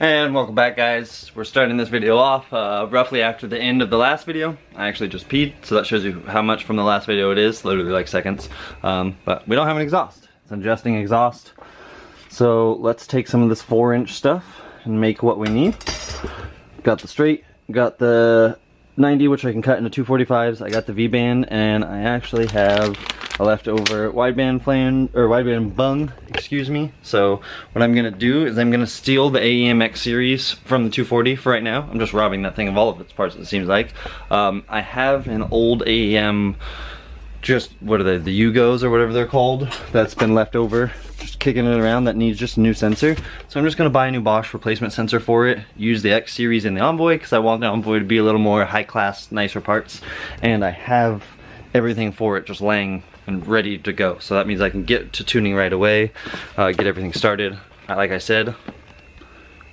And welcome back, guys. We're starting this video off roughly after the end of the last video. I actually just peed, so that shows you how much from the last video it is, literally like seconds. But we don't have an exhaust. It's an adjusting exhaust. So let's take some of this 4-inch stuff and make what we need. Got the straight, got the 90, which I can cut into 245s. I got the V-band, and I actually have a leftover wideband flange, or wideband bung, excuse me. So what I'm gonna do is I'm gonna steal the AEM X series from the 240 for right now. I'm just robbing that thing of all of its parts, it seems like. I have an old AEM, just, what are they, the Yugos or whatever they're called, that's been left over, just kicking it around, that needs just a new sensor. So I'm just gonna buy a new Bosch replacement sensor for it, use the X series in the Envoy, because I want the Envoy to be a little more high class, nicer parts, and I have everything for it just laying and ready to go. So that means I can get to tuning right away, get everything started. Like I said,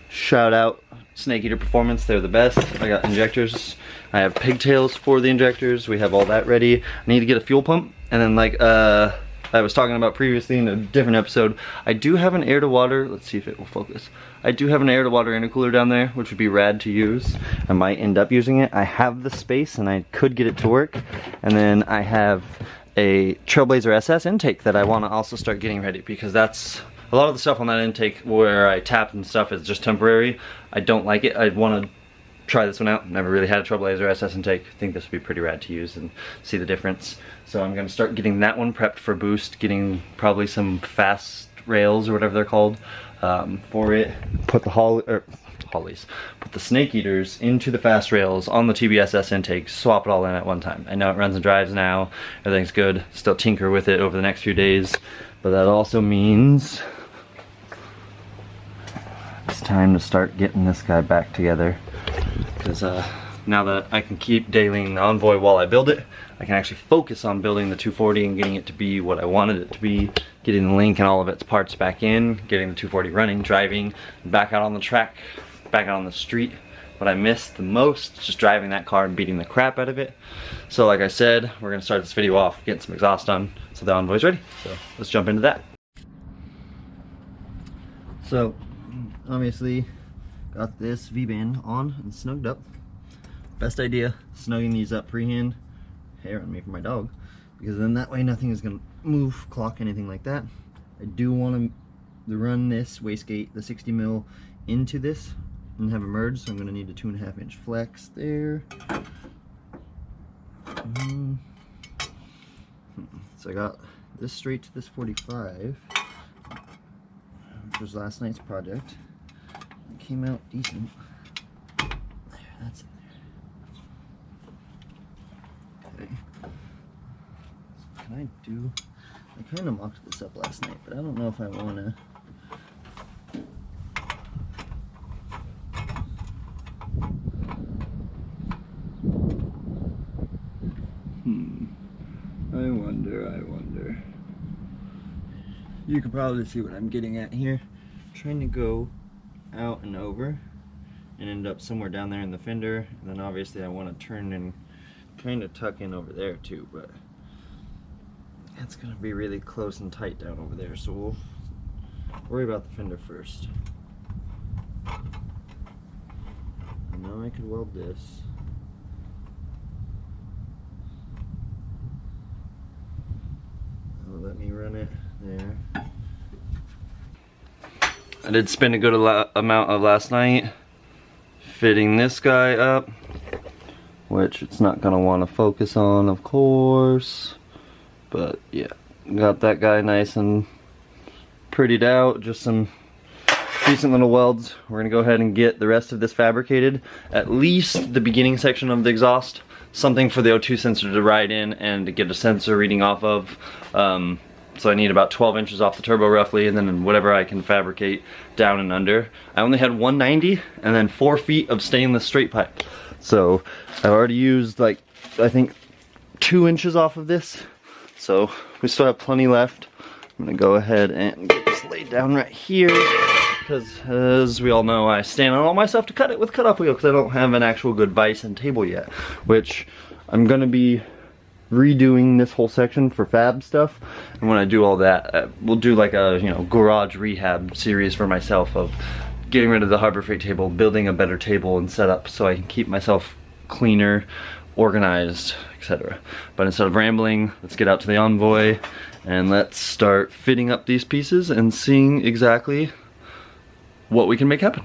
shout out Snake Eater Performance, they're the best. I got injectors, I have pigtails for the injectors, we have all that ready. I need to get a fuel pump, and then like I was talking about previously in a different episode, I do have an air to water, let's see if it will focus. I do have an air to water intercooler down there, which would be rad to use. I might end up using it. I have the space and I could get it to work. And then I have a Trailblazer SS intake that I want to also start getting ready, because that's a lot of the stuff on that intake where I tap and stuff is just temporary. I don't like it. I want to try this one out. Never really had a Trailblazer SS intake. I think this would be pretty rad to use and see the difference. So I'm going to start getting that one prepped for boost, getting probably some fast rails or whatever they're called for it. Put the put the Snake Eaters into the fast rails on the TBSS intake, swap it all in at one time. I know it runs and drives now, everything's good, still tinker with it over the next few days, but that also means it's time to start getting this guy back together, because now that I can keep dailying the Envoy while I build it, I can actually focus on building the 240 and getting it to be what I wanted it to be, getting the Link and all of its parts back in, getting the 240 running, driving, back out on the track, back out on the street. What I missed the most is just driving that car and beating the crap out of it. So like I said, we're gonna start this video off getting some exhaust on so the Envoy's ready. So let's jump into that. So obviously got this V-band on and snugged up. Best idea, snugging these up pre-hand, hair on me for my dog, because then that way nothing is gonna move, clock, anything like that. I do want to run this wastegate, the 60 mil, into this and have it merge, so I'm gonna need a 2.5-inch flex there. So I got this straight to this 45, which was last night's project. It came out decent. There, that's it. I kind of mocked this up last night, but I don't know if I want to. I wonder. You can probably see what I'm getting at here. I'm trying to go out and over and end up somewhere down there in the fender, and then obviously I want to turn and kind of tuck in over there too, but it's gonna be really close and tight down over there, so we'll worry about the fender first. I know I could weld this. Let me run it there. I did spend a good amount of last night fitting this guy up, which it's not gonna want to focus on, of course. But yeah, got that guy nice and prettied out, just some decent little welds. We're gonna go ahead and get the rest of this fabricated, at least the beginning section of the exhaust, something for the O2 sensor to ride in and to get a sensor reading off of. So I need about 12 inches off the turbo roughly, and then whatever I can fabricate down and under. I only had 190 and then 4 feet of stainless straight pipe. So I've already used like, I think 2 inches off of this. So we still have plenty left. I'm gonna go ahead and get this laid down right here, because as we all know, I stand on all my stuff to cut it with cutoff wheel, because I don't have an actual good vise and table yet, which I'm gonna be redoing this whole section for fab stuff, and when I do all that, we'll do like a garage rehab series for myself of getting rid of the Harbor Freight table, building a better table and setup so I can keep myself cleaner, organized, etc. But instead of rambling, let's get out to the Envoy and let's start fitting up these pieces and seeing exactly what we can make happen.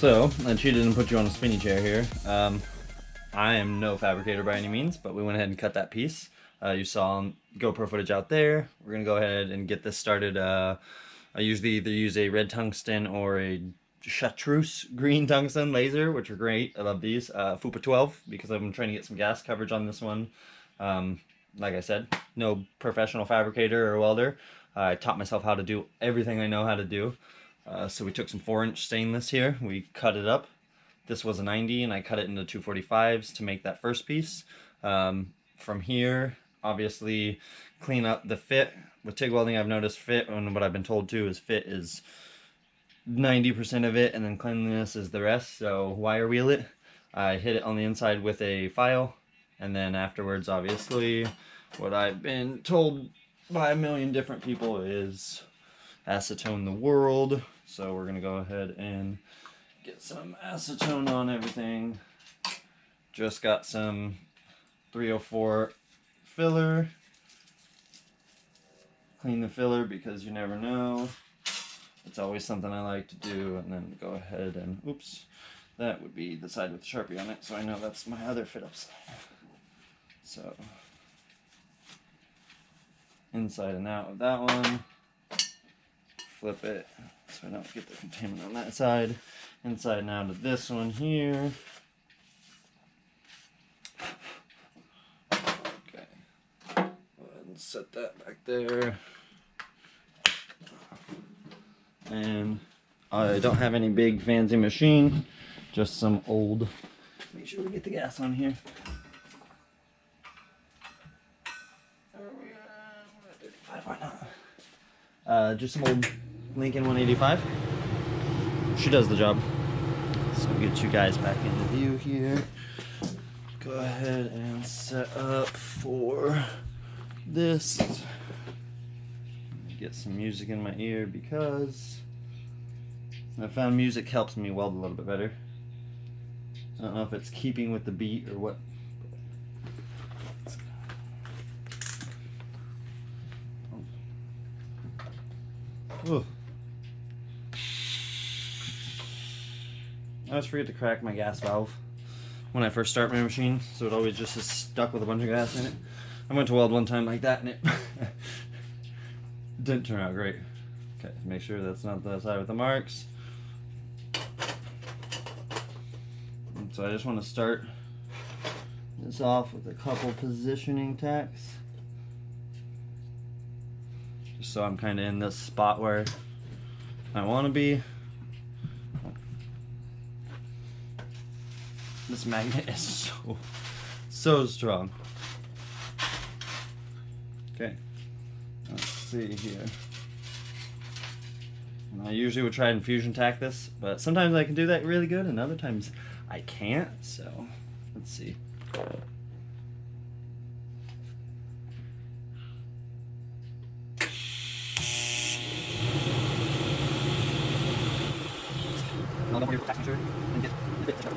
So, I cheated and put you on a spinny chair here. I am no fabricator by any means, but we went ahead and cut that piece. You saw GoPro footage out there. We're gonna go ahead and get this started. I usually either use a red tungsten or a chartreuse green tungsten laser, which are great. I love these. FUPA 12, because I'm trying to get some gas coverage on this one. Like I said, no professional fabricator or welder. I taught myself how to do everything I know how to do. So we took some 4-inch stainless here, we cut it up. This was a 90 and I cut it into 245s to make that first piece. From here, obviously clean up the fit. With TIG welding, I've noticed fit, and what I've been told too is fit is 90% of it and then cleanliness is the rest. So wire wheel it. I hit it on the inside with a file, and then afterwards, obviously, what I've been told by a million different people is acetone the world. So we're gonna go ahead and get some acetone on everything. Just got some 304 filler. Clean the filler because you never know. It's always something I like to do. And then go ahead and, oops, that would be the side with the Sharpie on it. So I know that's my other fit up side. So inside and out of that one. Flip it so I don't get the contaminant on that side. Inside and out of this one here. Okay. Go ahead and set that back there. And I don't have any big fancy machine, just some old. Make sure we get the gas on here. There we are. 35, why not? Just some old Lincoln 185. She does the job. So we'll get you guys back into view here. Go ahead and set up for this. Get some music in my ear because I found music helps me weld a little bit better. I don't know if it's keeping with the beat or what. Ooh. I always forget to crack my gas valve when I first start my machine, so it always just is stuck with a bunch of gas in it. I went to weld one time like that and it didn't turn out great. Okay, make sure that's not the side with the marks. And so I just want to start this off with a couple positioning tacks. Just so I'm kind of in this spot where I want to be. This magnet is so strong. Okay, let's see here. And I usually would try and fusion tack this, but sometimes I can do that really good and other times I can't, so let's see. I'll go your tack measure and get the bit to show.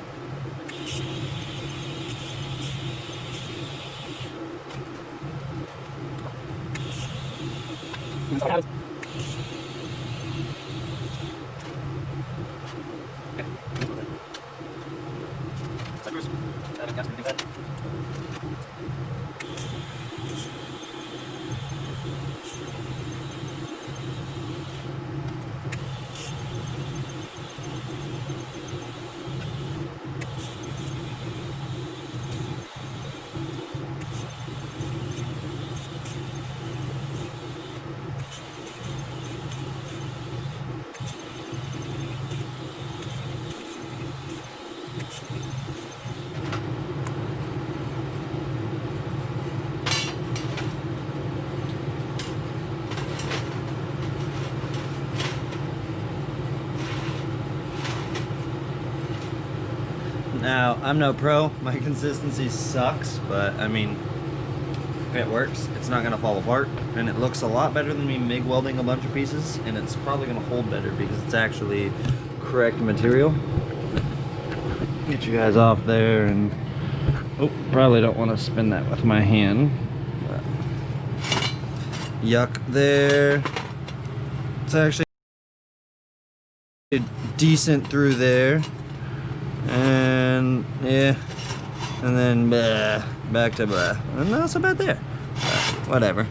Now, I'm no pro, my consistency sucks, but I mean, it works. It's not gonna fall apart, and it looks a lot better than me MIG welding a bunch of pieces, and it's probably gonna hold better because it's actually correct material. Get you guys off there, and oh, probably don't want to spin that with my hand. Yuck there. It's actually decent through there. And yeah, and then back to and not so bad there. Whatever,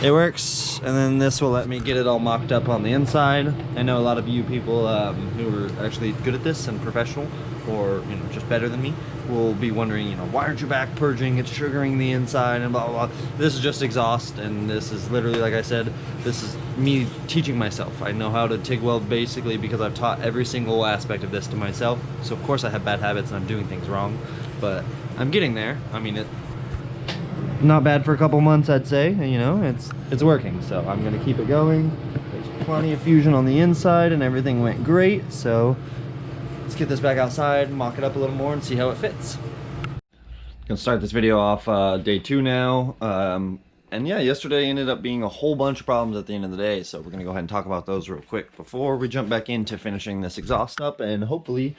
it works. And then this will let me get it all mocked up on the inside. I know a lot of you people who are actually good at this and professional, or you know, just better than me, will be wondering, you know, why aren't you back purging? It's sugaring the inside and blah blah blah. This is just exhaust, and this is literally, like I said, this is me teaching myself. I know how to TIG weld basically because I've taught every single aspect of this to myself. So of course I have bad habits and I'm doing things wrong, but I'm getting there. I mean, it's not bad for a couple months, I'd say. You know, it's working. So I'm gonna keep it going. There's plenty of fusion on the inside, and everything went great. So let's get this back outside, mock it up a little more, and see how it fits. Gonna start this video off day 2 now. And yeah, yesterday ended up being a whole bunch of problems at the end of the day, so we're gonna go ahead and talk about those real quick before we jump back into finishing this exhaust up. And hopefully,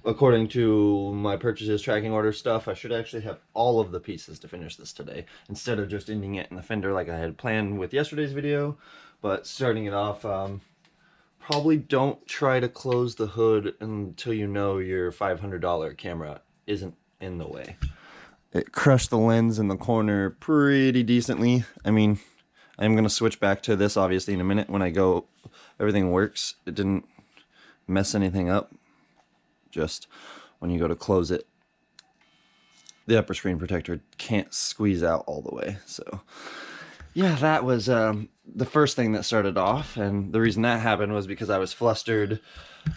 according to my purchases tracking order stuff, I should actually have all of the pieces to finish this today, instead of just ending it in the fender like I had planned with yesterday's video. But starting it off, probably don't try to close the hood until you know your $500 camera isn't in the way. It crushed the lens in the corner pretty decently. I mean, I'm going to switch back to this obviously in a minute when I go. Everything works. It didn't mess anything up. Just when you go to close it, the upper screen protector can't squeeze out all the way. So yeah, that was the first thing that started off. And the reason that happened was because I was flustered.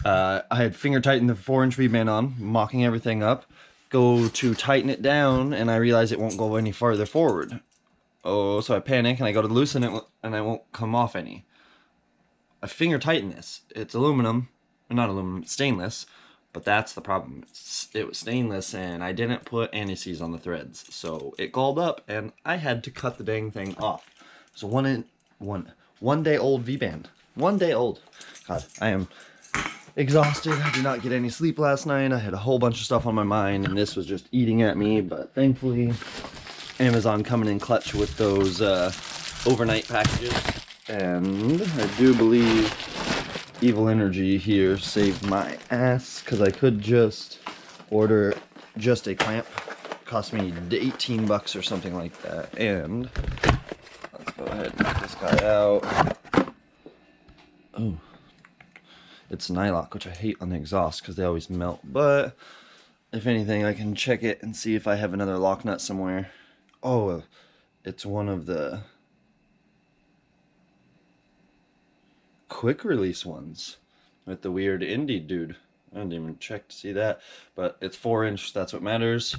I had finger tightened the 4-inch V-band on, mocking everything up. Go to tighten it down, and I realize it won't go any farther forward. Oh, so I panic, and I go to loosen it, and I won't come off any. I finger tighten this. It's aluminum, not aluminum, it's stainless, but that's the problem. It was stainless, and I didn't put anti-seize on the threads, so it galled up, and I had to cut the dang thing off. So one day old V-band. 1 day old. God, I am exhausted. I did not get any sleep last night. I had a whole bunch of stuff on my mind, and this was just eating at me. But thankfully, Amazon coming in clutch with those overnight packages, and I do believe Evil Energy here saved my ass, because I could just order just a clamp. It cost me 18 bucks or something like that. And let's go ahead and get this guy out. Oh. It's nylock, which I hate on the exhaust because they always melt. But if anything, I can check it and see if I have another lock nut somewhere. Oh, it's one of the quick release ones with the weird indie dude. I didn't even check to see that. But it's 4-inch, that's what matters.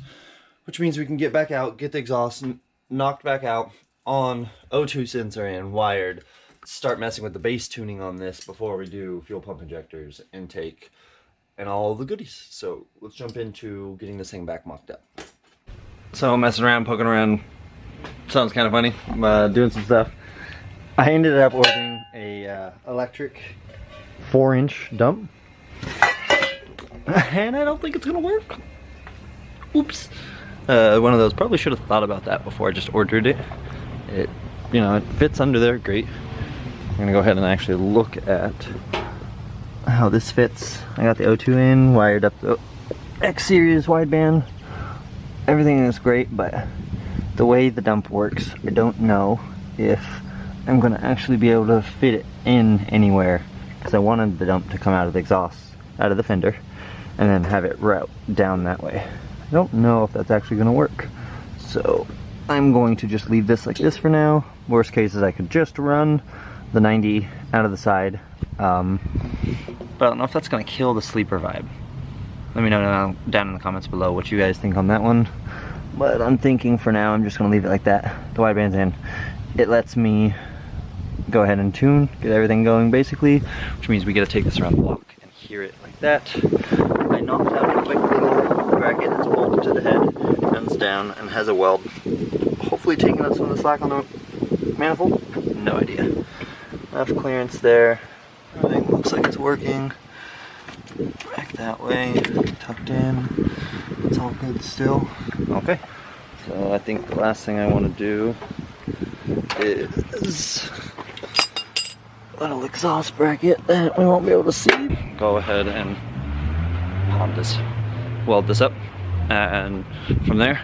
Which means we can get back out, get the exhaust knocked back out on O2 sensor and wired. Start messing with the base tuning on this before we do fuel pump injectors, intake, and all the goodies. So let's jump into getting this thing back mocked up. So messing around, poking around, sounds kind of funny, doing some stuff. I ended up ordering a electric 4-inch dump, and I don't think it's gonna work. Oops. One of those. Probably should have thought about that before I just ordered it. You know, it fits under there, great. gonna go ahead and actually look at how this fits. I got the O2 in, wired up the X series wideband. Everything is great, but the way the dump works, I don't know if I'm gonna actually be able to fit it in anywhere, because I wanted the dump to come out of the exhaust, out of the fender, and then have it route down that way. I don't know if that's actually gonna work. So I'm going to just leave this like this for now. Worst case is I could just run the 90 out of the side. But I don't know if that's gonna kill the sleeper vibe. Let me know down in the comments below what you guys think on that one. But I'm thinking for now I'm just gonna leave it like that. The wideband's in. It lets me go ahead and tune, get everything going basically, which means we get to take this around the block and hear it like that. I knocked out a quick little bracket that's bolted to the head, runs down and has a weld. Hopefully taking up some of the slack on the manifold. No idea. Enough clearance there. Everything looks like it's working. Back that way, tucked in. It's all good still. Okay. So I think the last thing I want to do is a little exhaust bracket that we won't be able to see. Go ahead and weld this up, and from there,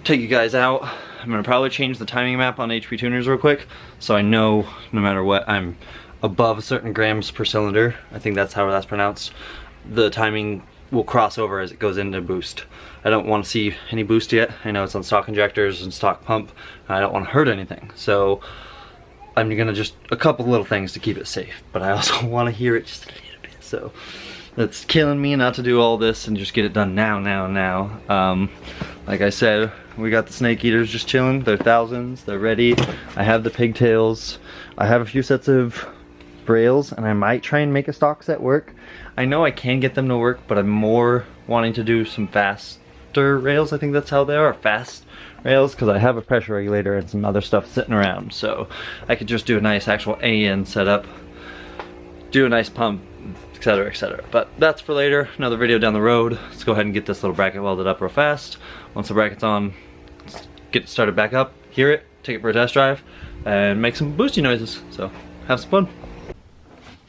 take you guys out. I'm gonna probably change the timing map on HP tuners real quick, so I know no matter what I'm above a certain grams per cylinder. I think that's how that's pronounced. The timing will cross over as it goes into boost. I don't want to see any boost yet. I know it's on stock injectors and stock pump, and I don't want to hurt anything. So I'm gonna just a couple little things to keep it safe, but I also want to hear it just a little bit. So it's killing me not to do all this and just get it done now. Like I said, we got the snake eaters just chilling. They're thousands, they're ready. I have the pigtails. I have a few sets of rails, and I might try and make a stock set work. I know I can get them to work, but I'm more wanting to do some faster rails. I think that's how they are, fast rails, because I have a pressure regulator and some other stuff sitting around. So I could just do a nice actual AN setup, do a nice pump, etc, etc. But that's for later, another video down the road. Let's go ahead and get this little bracket welded up real fast. Once the bracket's on, let's get it started back up, hear it, take it for a test drive, and make some boosty noises. So have some fun.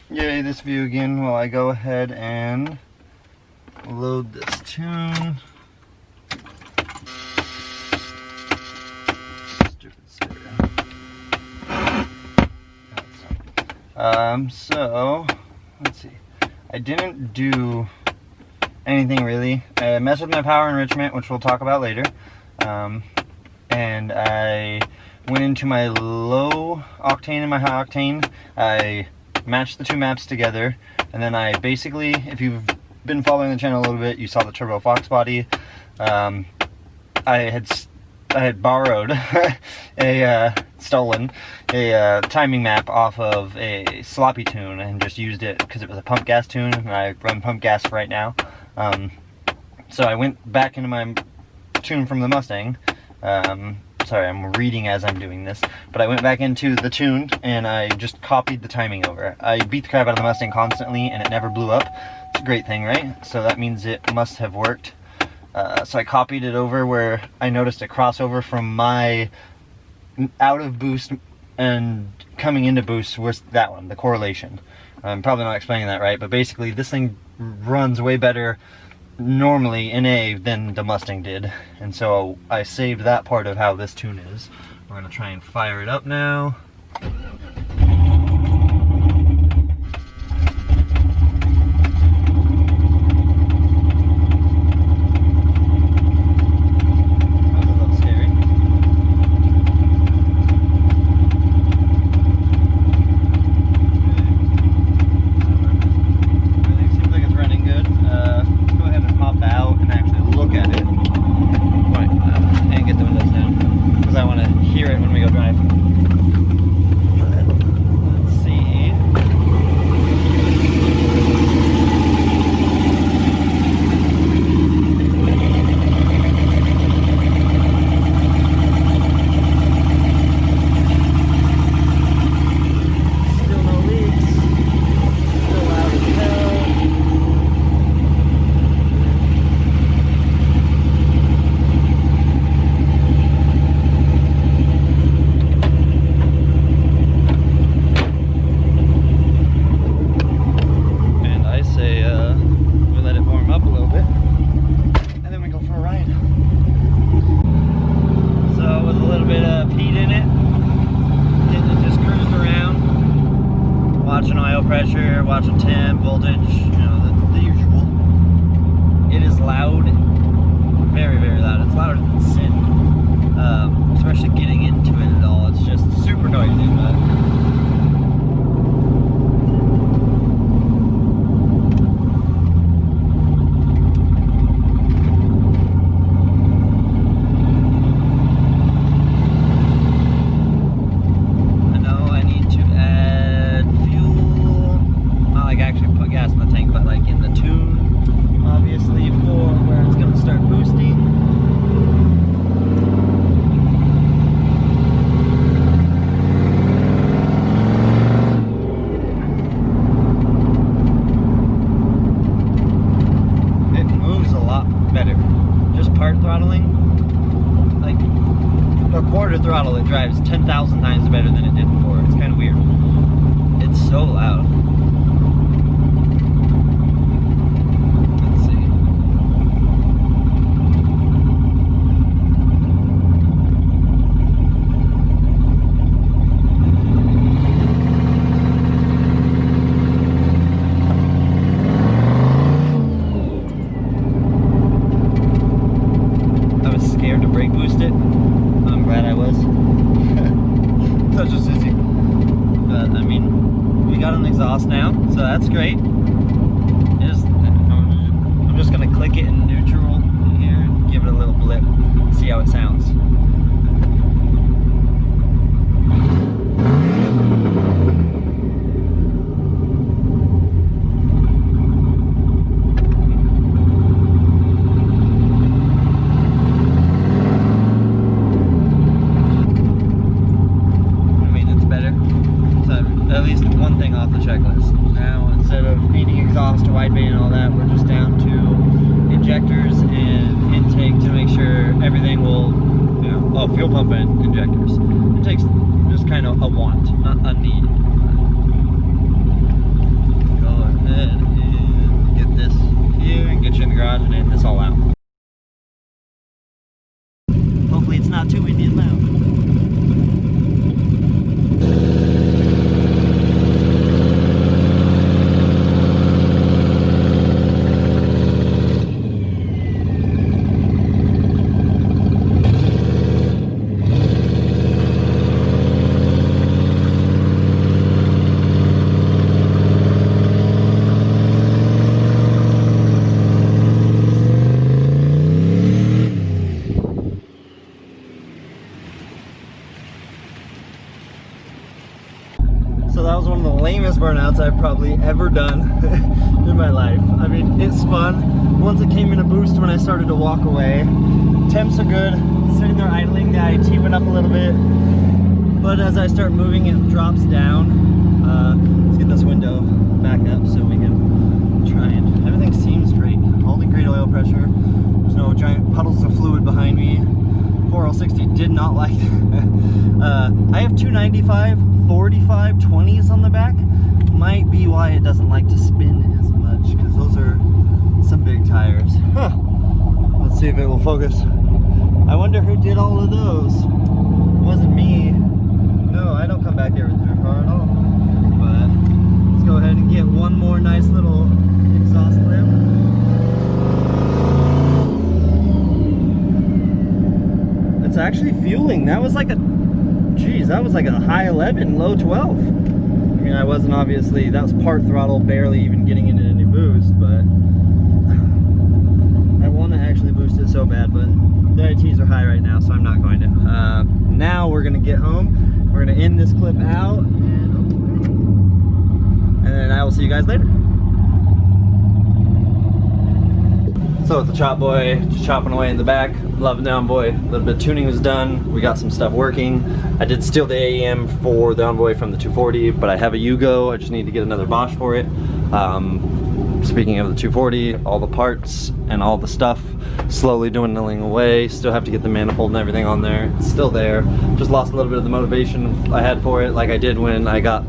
Yay, this view again while I go ahead and load this tune. So let's see. I didn't do anything really. I messed with my power enrichment, which we'll talk about later. And I went into my low octane and my high octane. I matched the two maps together, and then I basically, if you've been following the channel a little bit, you saw the turbo fox body. I had borrowed stolen a timing map off of a sloppy tune and just used it because it was a pump gas tune, and I run pump gas right now. So I went back into my tune from the Mustang. Sorry, I'm reading as I'm doing this, but I went back into the tune and I just copied the timing over. I beat the crap out of the Mustang constantly and it never blew up. It's a great thing, right? So that means it must have worked. So I copied it over where I noticed a crossover from my out of boost and coming into boost was that one, the correlation. I'm probably not explaining that right, but basically this thing runs way better normally in A than the Mustang did, and so I saved that part of how this tune is. We're gonna try and fire it up now. watching oil pressure, watching temp, voltage, you know, the usual. It is loud, very, very loud. It's louder than sin. Especially getting into it at all. It's just super noisy, but throttle, it drives 10,000 times better than it did before. It's kind of weird. It's so loud. Let's see. I was scared to brake boost it. I'm glad I was. Such a sissy. But I mean, we got an exhaust now, so that's great. I'm just gonna click it in neutral here and give it a little blip, see how it sounds. At least one thing off the checklist. Now, instead of needing exhaust, wide bay and all that, we're just down to injectors and intake to make sure everything will, you know, oh, fuel pump and injectors. It takes just kind of a want, not a need. Go ahead and get this here and get you in the garage and edit this all out. Hopefully it's not too windy and loud. So that was one of the lamest burnouts I've probably ever done in my life. I mean, it spun. Once it came in a boost when I started to walk away. Temps are good. Sitting there idling, the IT went up a little bit. But as I start moving, it drops down. Let's get this window back up so we can try and... Everything seems great. Holding great oil pressure. There's no giant puddles of fluid behind me. 4L60 did not like that. I have 295, 45, 20s on the back. Might be why it doesn't like to spin as much, because those are some big tires. Huh. Let's see if it will focus. I wonder who did all of those. It wasn't me. No, I don't come back here with your car at all. But let's go ahead and get one more nice little exhaust lip. It's actually fueling. That was like a, geez, that was like a high 11, low 12. I mean, I wasn't obviously, that was part throttle, barely even getting into any boost, but I want to actually boost it so bad, but the ITs are high right now, so I'm not going to. Now we're going to get home. We're going to end this clip out, and then I will see you guys later. So with the chop boy, just chopping away in the back, loving the Envoy. A little bit of tuning was done. We got some stuff working. I did steal the AEM for the Envoy from the 240, but I have a Yugo. I just need to get another Bosch for it. Speaking of the 240, all the parts and all the stuff slowly dwindling away. Still have to get the manifold and everything on there. It's still there. Just lost a little bit of the motivation I had for it, like I did when I got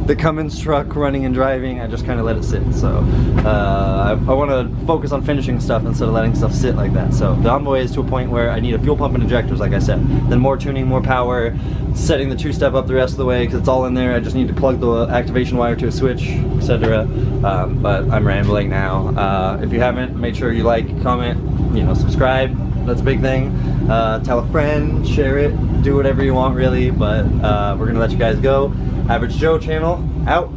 the Cummins truck running and driving. I just kind of let it sit. So I want to focus on finishing stuff instead of letting stuff sit like that. So the Envoy is to a point where I need a fuel pump and injectors, like I said. Then more tuning, more power, setting the two-step up the rest of the way because it's all in there. I just need to plug the activation wire to a switch, etc. But I'm rambling now. If you haven't, make sure you like, comment, subscribe. That's a big thing. Tell a friend, share it, do whatever you want really, but we're gonna let you guys go. Average Joe channel out.